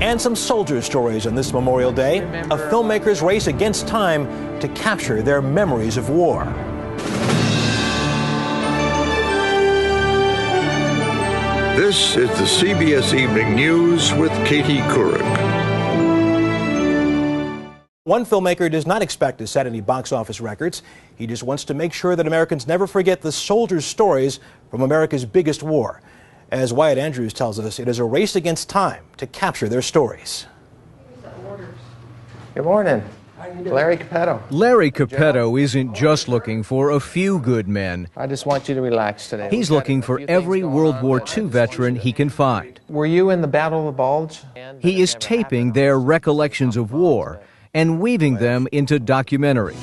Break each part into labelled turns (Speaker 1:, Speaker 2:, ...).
Speaker 1: And some soldier stories on this Memorial Day. A filmmaker's race against time to capture their memories of war.
Speaker 2: This is the CBS Evening News with Katie Couric.
Speaker 1: One filmmaker does not expect to set any box office records. He just wants to make sure that Americans never forget the soldiers' stories from America's biggest war. As Wyatt Andrews tells us, it is a race against time to capture their stories.
Speaker 3: Good morning. Larry Capetto.
Speaker 4: Larry Capetto isn't just looking for a few good men.
Speaker 3: I just want you to relax today.
Speaker 4: He's looking for every World War II veteran he can find.
Speaker 3: Were you in the Battle of the Bulge?
Speaker 4: He is taping their recollections of war and weaving them into documentaries.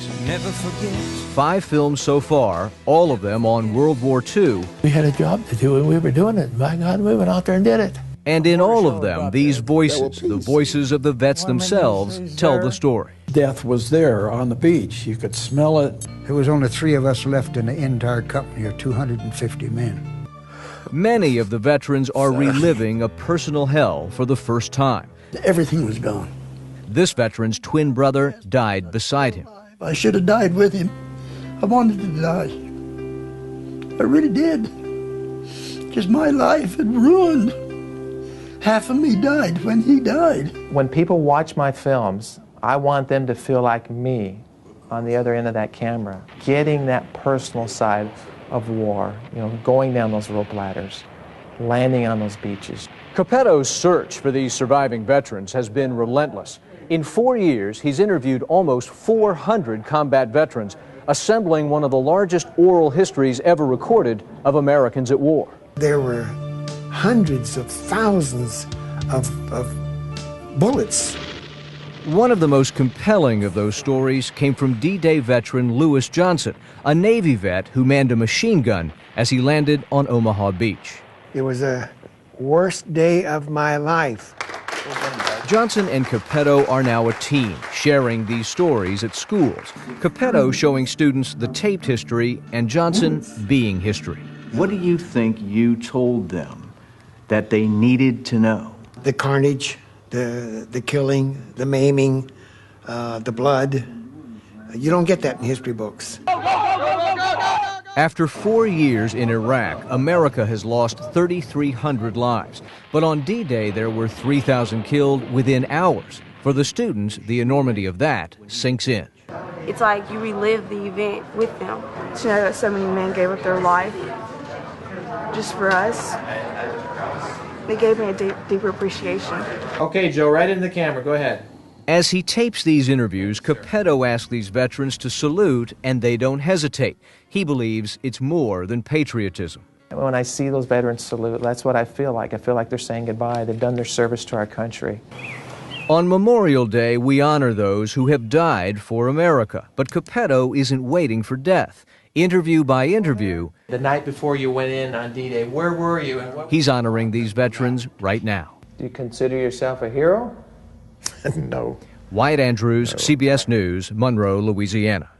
Speaker 4: 5 films so far, all of them on World War II.
Speaker 5: We had a job to do and we were doing it. My God, we went out there and did it.
Speaker 4: And in all of them, these voices, the voices of the vets themselves, tell the story.
Speaker 6: Death was there on the beach. You could smell it.
Speaker 7: There was only 3 of us left in the entire company of 250 men.
Speaker 4: Many of the veterans are reliving a personal hell for the first time.
Speaker 5: Everything was gone.
Speaker 4: This veteran's twin brother died beside him.
Speaker 5: I should have died with him. I wanted to die. I really did. Just my life had ruined. Half of me died when he died.
Speaker 3: When people watch my films, I want them to feel like me on the other end of that camera, getting that personal side of war, going down those rope ladders, landing on those beaches.
Speaker 4: Capetto's search for these surviving veterans has been relentless. In 4 years, he's interviewed almost 400 combat veterans, assembling one of the largest oral histories ever recorded of Americans at war.
Speaker 8: There were hundreds of thousands of bullets.
Speaker 4: One of the most compelling of those stories came from D-Day veteran Lewis Johnson, a Navy vet who manned a machine gun as he landed on Omaha Beach.
Speaker 8: It was the worst day of my life.
Speaker 4: Johnson and Capetto are now a team, sharing these stories at schools. Capetto showing students the taped history and Johnson being history.
Speaker 9: What do you think you told them that they needed to know?
Speaker 8: The carnage, the killing, the maiming, the blood. You don't get that in history books.
Speaker 4: After 4 years in Iraq, America has lost 3,300 lives. But on D-Day, there were 3,000 killed within hours. For the students, the enormity of that sinks in.
Speaker 10: It's like you relive the event with them. To know that so many men gave up their life just for us, it gave me a deeper appreciation.
Speaker 3: Okay, Joe, right into the camera. Go ahead.
Speaker 4: As he tapes these interviews, Capetto asks these veterans to salute, and they don't hesitate. He believes it's more than patriotism.
Speaker 3: When I see those veterans salute, that's what I feel like. I feel like they're saying goodbye. They've done their service to our country.
Speaker 4: On Memorial Day, we honor those who have died for America. But Capetto isn't waiting for death. Interview by interview,
Speaker 3: The night before you went in on D-Day, where were you? And
Speaker 4: he's honoring these veterans right now.
Speaker 3: Do you consider yourself a hero?
Speaker 8: No.
Speaker 4: Wyatt Andrews, CBS News, Monroe, Louisiana.